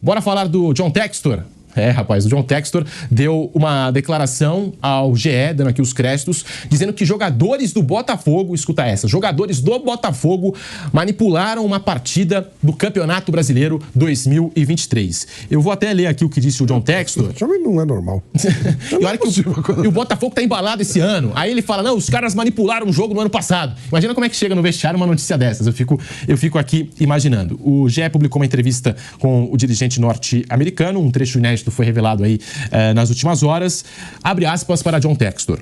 Bora falar do John Textor? Rapaz, o John Textor deu uma declaração ao GE, dando aqui os créditos, dizendo que jogadores do Botafogo, escuta essa, jogadores do Botafogo manipularam uma partida do Campeonato Brasileiro 2023. Eu vou até ler aqui o que disse o John Textor. Não é normal. E olha que o Botafogo tá embalado esse ano. Aí ele fala, não, os caras manipularam o jogo no ano passado. Imagina como é que chega no vestiário uma notícia dessas. Eu fico aqui imaginando. O GE publicou uma entrevista com o dirigente norte-americano, um trecho inédito foi revelado aí nas últimas horas. Abre aspas para John Textor.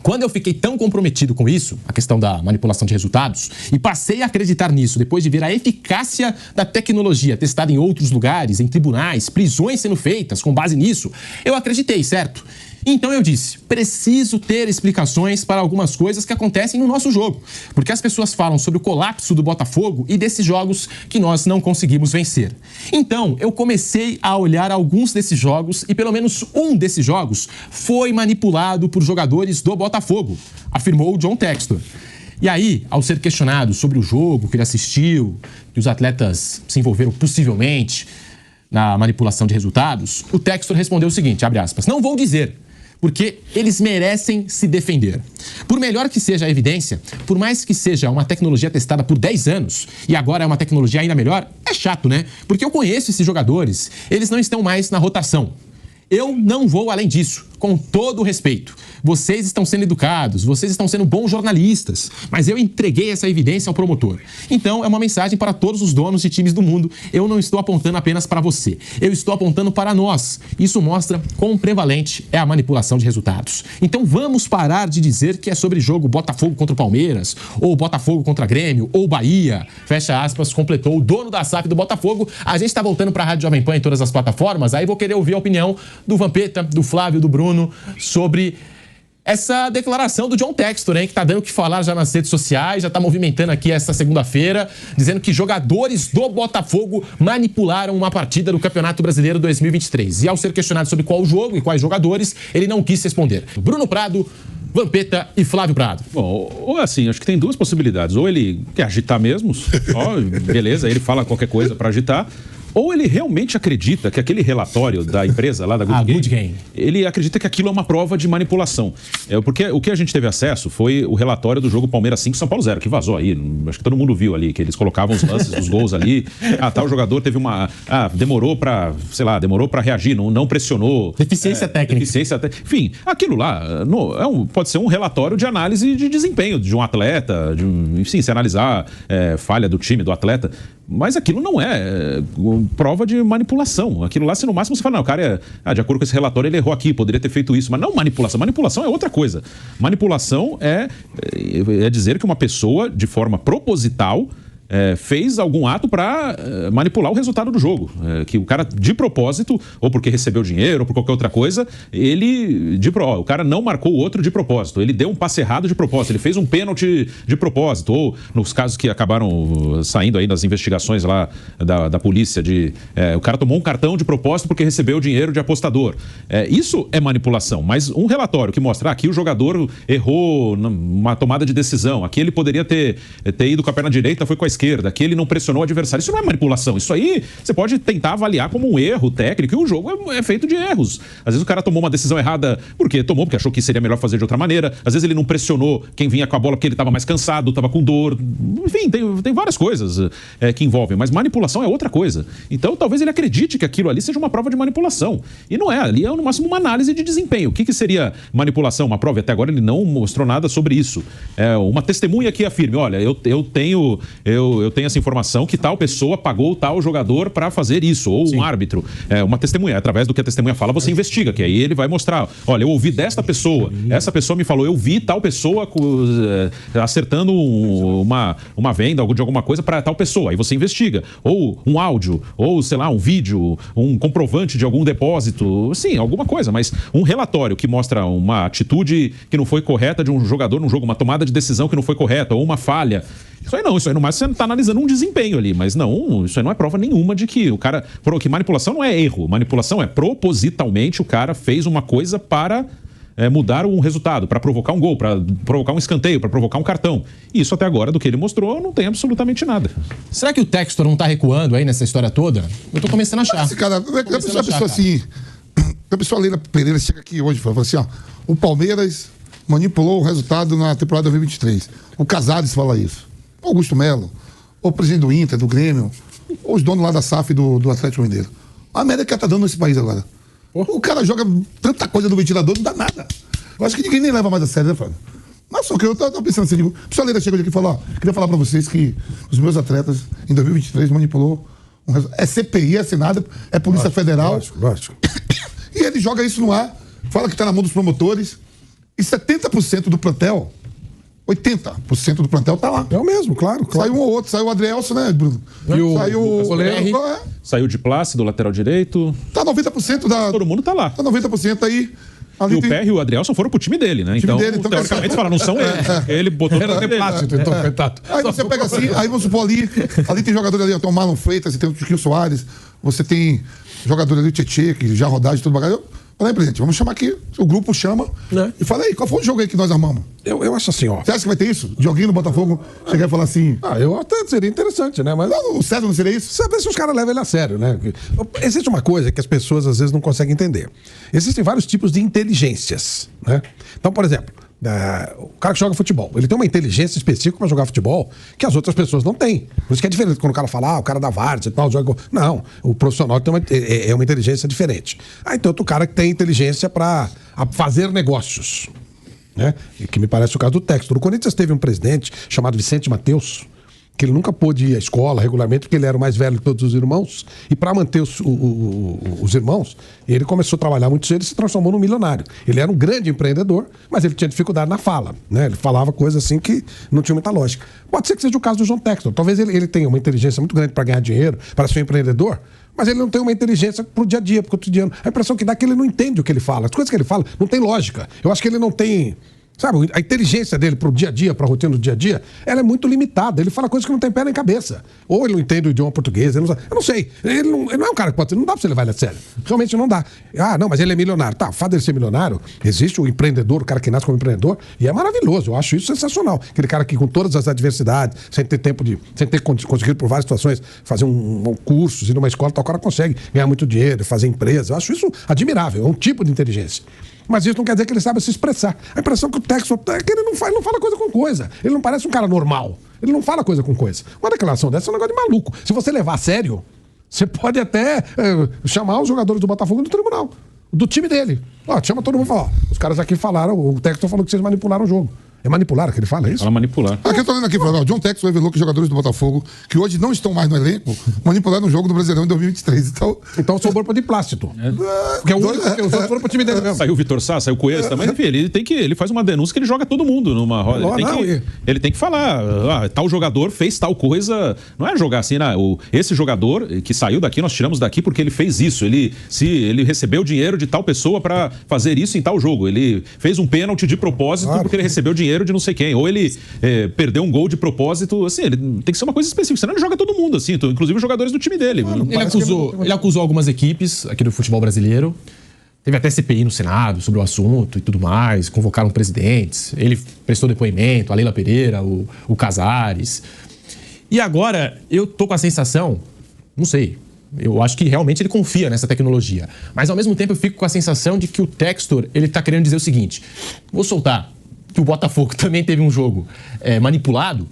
Quando eu fiquei tão comprometido com isso, a questão da manipulação de resultados, e passei a acreditar nisso depois de ver a eficácia da tecnologia testada em outros lugares, em tribunais, prisões sendo feitas com base nisso, eu acreditei, certo? Então eu disse, preciso ter explicações para algumas coisas que acontecem no nosso jogo, porque as pessoas falam sobre o colapso do Botafogo e desses jogos que nós não conseguimos vencer. Então eu comecei a olhar alguns desses jogos e pelo menos um desses jogos foi manipulado por jogadores do Botafogo, afirmou John Textor. E aí, ao ser questionado sobre o jogo que ele assistiu, que os atletas se envolveram possivelmente na manipulação de resultados, o Textor respondeu o seguinte, abre aspas, não vou dizer, porque eles merecem se defender. Por melhor que seja a evidência, por mais que seja uma tecnologia testada por 10 anos e agora é uma tecnologia ainda melhor, é chato, né? Porque eu conheço esses jogadores, eles não estão mais na rotação. Eu não vou além disso, com todo o respeito. Vocês estão sendo educados, vocês estão sendo bons jornalistas, mas eu entreguei essa evidência ao promotor. Então, é uma mensagem para todos os donos de times do mundo. Eu não estou apontando apenas para você, eu estou apontando para nós. Isso mostra quão prevalente é a manipulação de resultados. Então, vamos parar de dizer que é sobre jogo Botafogo contra o Palmeiras, ou Botafogo contra Grêmio, ou Bahia. Fecha aspas, completou o dono da SAF do Botafogo. A gente está voltando para a Rádio Jovem Pan em todas as plataformas, aí vou querer ouvir a opinião do Vampeta, do Flávio, do Bruno, sobre essa declaração do John Textor, hein, que tá dando o que falar já nas redes sociais, já tá movimentando aqui essa segunda-feira, dizendo que jogadores do Botafogo manipularam uma partida do Campeonato Brasileiro 2023. E ao ser questionado sobre qual jogo e quais jogadores, ele não quis responder. Bruno Prado, Vampeta e Flávio Prado. Bom, ou assim, acho que tem duas possibilidades. Ou ele quer agitar mesmo, ó, beleza, ele fala qualquer coisa para agitar. Ou ele realmente acredita que aquele relatório da empresa lá da Good Game, ele acredita que aquilo é uma prova de manipulação. Porque o que a gente teve acesso foi o relatório do jogo Palmeiras 5, São Paulo 0, que vazou aí. Acho que todo mundo viu ali, que eles colocavam os lances dos gols ali. Tal jogador teve uma... demorou pra reagir, não pressionou. Deficiência técnica. Enfim, aquilo lá pode ser um relatório de análise de desempenho de um atleta, enfim, se analisar falha do time, do atleta. Mas aquilo não é prova de manipulação. Aquilo lá, se no máximo você fala, não, o cara, de acordo com esse relatório, ele errou aqui, poderia ter feito isso. Mas não manipulação. Manipulação é outra coisa. Manipulação é dizer que uma pessoa, de forma proposital, fez algum ato para manipular o resultado do jogo. Que o cara, de propósito, ou porque recebeu dinheiro, ou por qualquer outra coisa, o cara não marcou o outro de propósito. Ele deu um passe errado de propósito. Ele fez um pênalti de propósito. Ou, nos casos que acabaram saindo aí nas investigações lá da polícia, o cara tomou um cartão de propósito porque recebeu dinheiro de apostador. Isso é manipulação. Mas um relatório que mostra aqui o jogador errou numa tomada de decisão. Aqui ele poderia ter ido com a perna direita, foi com a esquerda, que ele não pressionou o adversário. Isso não é manipulação. Isso aí você pode tentar avaliar como um erro técnico, e o jogo é feito de erros. Às vezes o cara tomou uma decisão errada porque achou que seria melhor fazer de outra maneira. Às vezes ele não pressionou quem vinha com a bola porque ele estava mais cansado, estava com dor. Enfim, tem várias coisas que envolvem, mas manipulação é outra coisa. Então talvez ele acredite que aquilo ali seja uma prova de manipulação. E não é. Ali é no máximo uma análise de desempenho. O que seria manipulação? Uma prova? Até agora ele não mostrou nada sobre isso. Uma testemunha que afirme, olha, eu tenho essa informação que tal pessoa pagou tal jogador para fazer isso, ou um árbitro. Uma testemunha. Através do que a testemunha fala, você investiga, que aí ele vai mostrar, olha, eu ouvi desta pessoa, essa pessoa me falou, eu vi tal pessoa acertando uma venda de alguma coisa para tal pessoa, aí você investiga. Ou um áudio, ou sei lá, um vídeo, um comprovante de algum depósito, sim, alguma coisa, mas um relatório que mostra uma atitude que não foi correta de um jogador num jogo, uma tomada de decisão que não foi correta, ou uma falha. Isso aí no máximo você está analisando um desempenho ali, mas não, isso aí não é prova nenhuma de que o cara, que manipulação não é erro, manipulação é propositalmente o cara fez uma coisa para mudar um resultado, para provocar um gol, para provocar um escanteio, para provocar um cartão. E isso até agora, do que ele mostrou, não tem absolutamente nada. Será que o Textor não tá recuando aí nessa história toda? Eu tô começando a achar. Esse cara, a pessoa assim, a pessoa Leila Pereira chega aqui hoje e fala assim, ó, o Palmeiras manipulou o resultado na temporada 2023. O Casares fala isso. O Augusto Melo, o presidente do Inter, do Grêmio, ou os donos lá da SAF do Atlético Mineiro. A América tá dando nesse país agora. O cara joga tanta coisa no ventilador, não dá nada. Eu acho que ninguém nem leva mais a sério, né, Fábio? Mas só que eu tava pensando assim, digo, a pessoa Leila chegou aqui e falou, ó, queria falar pra vocês que os meus atletas, em 2023, manipulou um resultado. É CPI, é Senado, é Polícia Federal. Lógico. E ele joga isso no ar, fala que tá na mão dos promotores, e 70% do plantel, 80% do plantel tá lá. É o mesmo, claro. Saiu um ou outro, saiu o Adrielson, né, Bruno? Saiu o Saiu de Plácido, lateral direito. Tá 90% da... Todo mundo tá lá. Tá 90% aí. E o PR e o Adrielson foram pro time dele, né? Então, teoricamente, fala, não são eles. Ele botou Era de Plácido, então, coitado. Aí você pega assim, aí vamos supor ali tem jogador ali, tem o Marlon Freitas, você tem o Chiquinho Soares, você tem jogador ali, o Tietê, que já rodaram de tudo bagagem. Falei, presidente, vamos chamar aqui, o grupo chama, e fala aí, qual foi o jogo aí que nós armamos? Eu acho assim, ó. Você acha que vai ter isso? Joguinho no Botafogo, chegar e falar assim... Eu até seria interessante, né? Mas não, o César não seria isso? Sabe se os caras levam ele a sério, né? Existe uma coisa que as pessoas às vezes não conseguem entender. Existem vários tipos de inteligências, né? Então, por exemplo, o cara que joga futebol, ele tem uma inteligência específica para jogar futebol que as outras pessoas não têm. Por isso que é diferente quando o cara fala, o cara da várzea e tal, joga... Não, o profissional tem uma inteligência diferente. Aí tem outro cara que tem inteligência para fazer negócios, né? E que me parece o caso do Textor. O Corinthians teve um presidente chamado Vicente Mateus, que ele nunca pôde ir à escola regularmente, porque ele era o mais velho de todos os irmãos, e para manter os irmãos, ele começou a trabalhar muito cedo e se transformou num milionário. Ele era um grande empreendedor, mas ele tinha dificuldade na fala, né? Ele falava coisas assim que não tinha muita lógica. Pode ser que seja o caso do João Textor. Talvez ele tenha uma inteligência muito grande para ganhar dinheiro, para ser um empreendedor, mas ele não tem uma inteligência pro dia a dia, pro cotidiano. A impressão que dá é que ele não entende o que ele fala. As coisas que ele fala não tem lógica. Eu acho que ele não tem... Sabe, a inteligência dele pro dia a dia, pra rotina do dia a dia, ela é muito limitada. Ele fala coisas que não tem pé nem cabeça. Ou ele não entende o idioma português, eu não sei. Ele não é um cara que pode... Não dá pra você levar ele a sério. Realmente não dá. Não, mas ele é milionário. Tá, o fato dele ser milionário, existe o empreendedor, o cara que nasce como empreendedor, e é maravilhoso. Eu acho isso sensacional. Aquele cara que com todas as adversidades, sem ter tempo de... Sem ter conseguido por várias situações fazer um curso, ir numa escola, tal, o cara consegue ganhar muito dinheiro, fazer empresa. Eu acho isso admirável. É um tipo de inteligência. Mas isso não quer dizer que ele sabe se expressar. A impressão que o Textor é que ele não fala coisa com coisa. Ele não parece um cara normal. Ele não fala coisa com coisa. Uma declaração dessa é um negócio de maluco. Se você levar a sério, você pode até chamar os jogadores do Botafogo no tribunal, do time dele. Chama todo mundo e fala, os caras aqui falaram, o Textor falou que vocês manipularam o jogo. É manipular que ele fala, é isso? Fala manipular. Aqui eu tô lendo aqui, o John Textor revelou que os jogadores do Botafogo, que hoje não estão mais no elenco, manipularam o jogo do Brasileirão em 2023. Então sobrou pra de Plácido. Porque os outros foram pro time dele mesmo. Saiu o Vitor Sá, saiu o Coelho também. Enfim, ele faz uma denúncia que ele joga todo mundo numa roda. Ele tem que falar, tal jogador fez tal coisa. Não é jogar assim, né? Esse jogador que saiu daqui, nós tiramos daqui porque ele fez isso. Ele recebeu dinheiro de tal pessoa pra fazer isso em tal jogo. Ele fez um pênalti de propósito porque ele recebeu dinheiro de não sei quem, ou ele perdeu um gol de propósito, assim, ele tem que ser uma coisa específica, senão ele joga todo mundo, assim, inclusive os jogadores do time dele. Ele acusou algumas equipes aqui do futebol brasileiro, teve até CPI no Senado sobre o assunto e tudo mais, convocaram presidentes, ele prestou depoimento, a Leila Pereira, o Casares. E agora, eu tô com a sensação, não sei, eu acho que realmente ele confia nessa tecnologia, mas ao mesmo tempo eu fico com a sensação de que o Textor, ele tá querendo dizer o seguinte, vou soltar que o Botafogo também teve um jogo manipulado,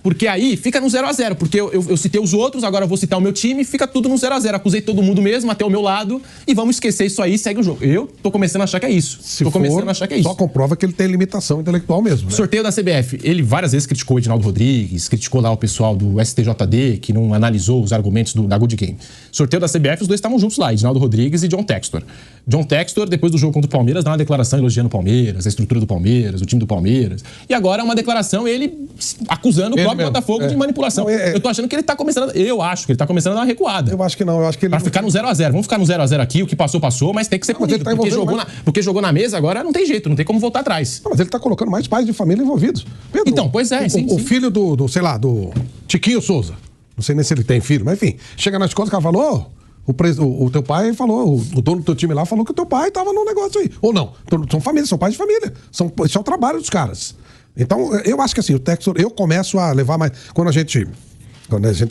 porque aí fica no 0-0, porque eu citei os outros, agora eu vou citar o meu time, fica tudo no 0-0, acusei todo mundo mesmo, até o meu lado, e vamos esquecer isso aí, segue o jogo. Eu tô começando a achar que é isso. Só comprova que ele tem limitação intelectual mesmo, né? Sorteio da CBF, ele várias vezes criticou o Edinaldo Rodrigues, criticou lá o pessoal do STJD, que não analisou os argumentos da Good Game. Sorteio da CBF, os dois estavam juntos lá, Edinaldo Rodrigues e John Textor. John Textor, depois do jogo contra o Palmeiras, dá uma declaração elogiando o Palmeiras, a estrutura do Palmeiras, o time do Palmeiras. E agora é uma declaração, ele acusando o próprio Botafogo de manipulação. Eu tô achando que ele tá começando... Eu acho que ele tá começando a dar uma recuada. Eu acho que não, eu acho que ele... Pra ficar no 0-0. Vamos ficar no 0-0 aqui, o que passou, mas tem que ser punido. Porque jogou na mesa, agora não tem jeito, não tem como voltar atrás. Mas ele tá colocando mais pais de família envolvidos. Pedro, então, pois é, sim. O filho do Tiquinho Souza, não sei nem se ele tem filho, mas enfim, chega na escola e o cara falou, o teu pai falou, o dono do teu time lá falou que o teu pai estava no negócio aí. Ou não, são família, são pais de família. Isso é o trabalho dos caras. Então, eu acho que assim, o Textor, eu começo a levar mais... Quando a gente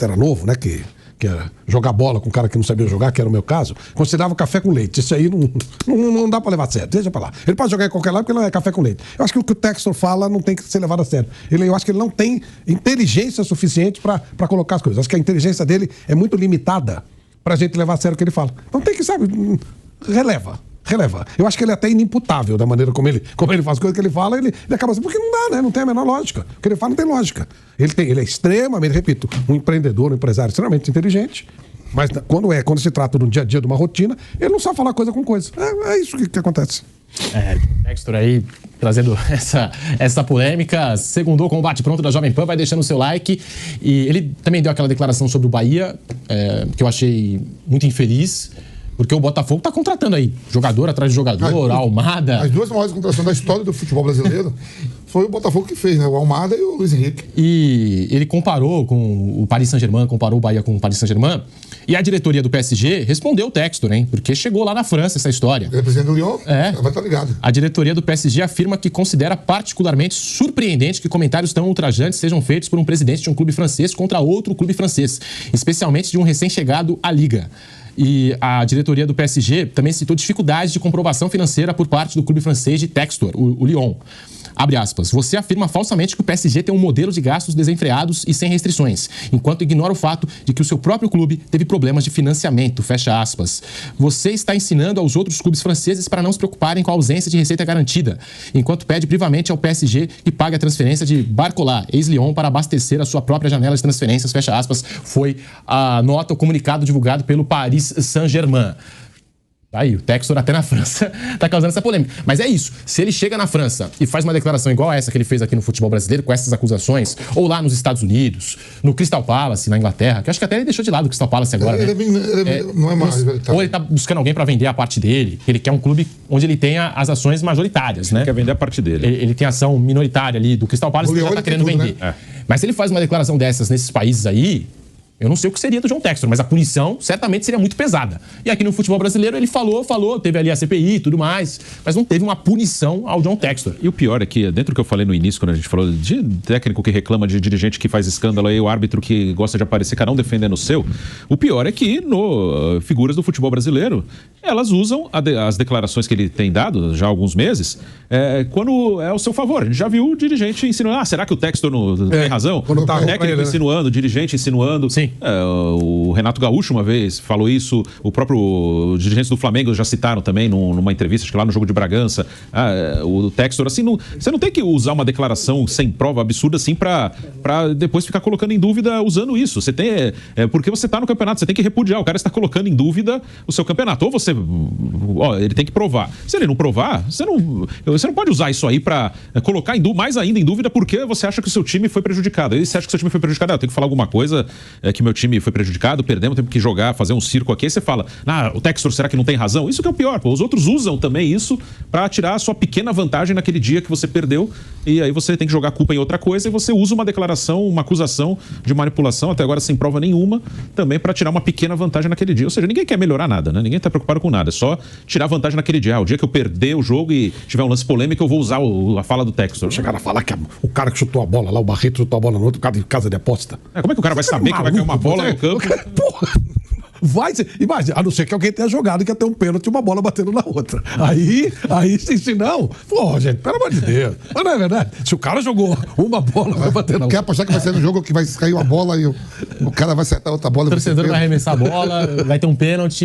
era novo, né, que era jogar bola com um cara que não sabia jogar, que era o meu caso, considerava café com leite. Isso aí não dá pra levar a sério, deixa pra lá. Ele pode jogar em qualquer lado porque não é café com leite. Eu acho que o que o Textor fala não tem que ser levado a sério. Eu acho que ele não tem inteligência suficiente pra colocar as coisas. Acho que a inteligência dele é muito limitada pra gente levar a sério o que ele fala. Então tem que, sabe, releva. Eu acho que ele é até inimputável da maneira como ele faz coisas que ele fala, ele acaba assim, porque não dá, né? Não tem a menor lógica. O que ele fala não tem lógica. Ele é extremamente, repito, um empreendedor, um empresário extremamente inteligente, mas quando se trata do dia a dia, de uma rotina, ele não sabe falar coisa com coisa. É isso que acontece. Textor aí trazendo essa polêmica, segundou com o bate-pronto da Jovem Pan, vai deixando o seu like. E ele também deu aquela declaração sobre o Bahia, que eu achei muito infeliz. Porque o Botafogo tá contratando aí jogador atrás de jogador, Almada. As duas maiores contratações da história do futebol brasileiro foi o Botafogo que fez, né? O Almada e o Luiz Henrique. E ele comparou com o Paris Saint-Germain, comparou o Bahia com o Paris Saint-Germain. E a diretoria do PSG respondeu o Textor, hein? Porque chegou lá na França essa história. Ele é presidente do Lyon? Vai estar ligado. A diretoria do PSG afirma que considera particularmente surpreendente que comentários tão ultrajantes sejam feitos por um presidente de um clube francês contra outro clube francês, especialmente de um recém-chegado à Liga. E a diretoria do PSG também citou dificuldades de comprovação financeira por parte do clube francês de Textor, o Lyon. Abre aspas. Você afirma falsamente que o PSG tem um modelo de gastos desenfreados e sem restrições, enquanto ignora o fato de que o seu próprio clube teve problemas de financiamento. Fecha aspas. Você está ensinando aos outros clubes franceses para não se preocuparem com a ausência de receita garantida, enquanto pede privamente ao PSG que pague a transferência de Barcola, ex-Lyon, para abastecer a sua própria janela de transferências. Fecha aspas. Foi a nota, o comunicado divulgado pelo Paris Saint-Germain. Aí, o Textor até na França tá causando essa polêmica. Mas é isso. Se ele chega na França e faz uma declaração igual a essa que ele fez aqui no futebol brasileiro, com essas acusações, ou lá nos Estados Unidos, no Crystal Palace, na Inglaterra, que eu acho que até ele deixou de lado o Crystal Palace agora, né? Não é mais. Ou ele tá buscando alguém para vender a parte dele, que ele quer um clube onde ele tenha as ações majoritárias, né? Ele quer vender a parte dele. Ele tem ação minoritária ali do Crystal Palace, que já tá querendo vender. Né? Mas se ele faz uma declaração dessas nesses países aí, eu não sei o que seria do John Textor, mas a punição certamente seria muito pesada. E aqui no futebol brasileiro ele falou, teve ali a CPI e tudo mais, mas não teve uma punição ao John Textor. E o pior é que, dentro do que eu falei no início, quando a gente falou de técnico que reclama de dirigente que faz escândalo aí, o árbitro que gosta de aparecer, cada um defendendo o seu, o pior é que figuras do futebol brasileiro, elas usam as declarações que ele tem dado já há alguns meses, quando é ao seu favor. A gente já viu o dirigente insinuando, será que o Textor tem razão? Quando tá o técnico insinuando, o dirigente insinuando. Sim. O Renato Gaúcho uma vez falou isso, o próprio dirigente do Flamengo já citaram também numa entrevista, acho que lá no jogo de Bragança, o Textor, assim, você não tem que usar uma declaração sem prova absurda assim pra depois ficar colocando em dúvida usando isso. Você tem, porque você tá no campeonato, você tem que repudiar, o cara está colocando em dúvida o seu campeonato, ou você, ele tem que provar. Se ele não provar, você não pode usar isso aí pra colocar mais ainda em dúvida porque você acha que o seu time foi prejudicado. E você acha que o seu time foi prejudicado, eu tenho que falar alguma coisa que meu time foi prejudicado, perdemos, temos que jogar, fazer um circo aqui, aí você fala, o Textor, será que não tem razão? Isso que é o pior, os outros usam também isso pra tirar a sua pequena vantagem naquele dia que você perdeu, e aí você tem que jogar a culpa em outra coisa, e você usa uma declaração, uma acusação de manipulação, até agora sem prova nenhuma, também pra tirar uma pequena vantagem naquele dia. Ou seja, ninguém quer melhorar nada, né? Ninguém tá preocupado com nada, é só tirar vantagem naquele dia. O dia que eu perder o jogo e tiver um lance polêmico, eu vou usar a fala do Textor. Chegaram a falar que o cara que chutou a bola lá, o Barreto chutou a bola no outro, cara de casa de aposta. Como é que o cara vai saber que vai cair uma bola no campo? Porra! Vai ser. Imagina, a não ser que alguém tenha jogado que ia ter um pênalti e uma bola batendo na outra. Aí se não. Pô, gente, pelo amor de Deus. Mas não é verdade? Se o cara jogou uma bola, vai bater na outra. Quer apostar que vai ser no jogo que vai cair uma bola e o cara vai acertar outra bola. O torcedor vai arremessar a bola, vai ter um pênalti.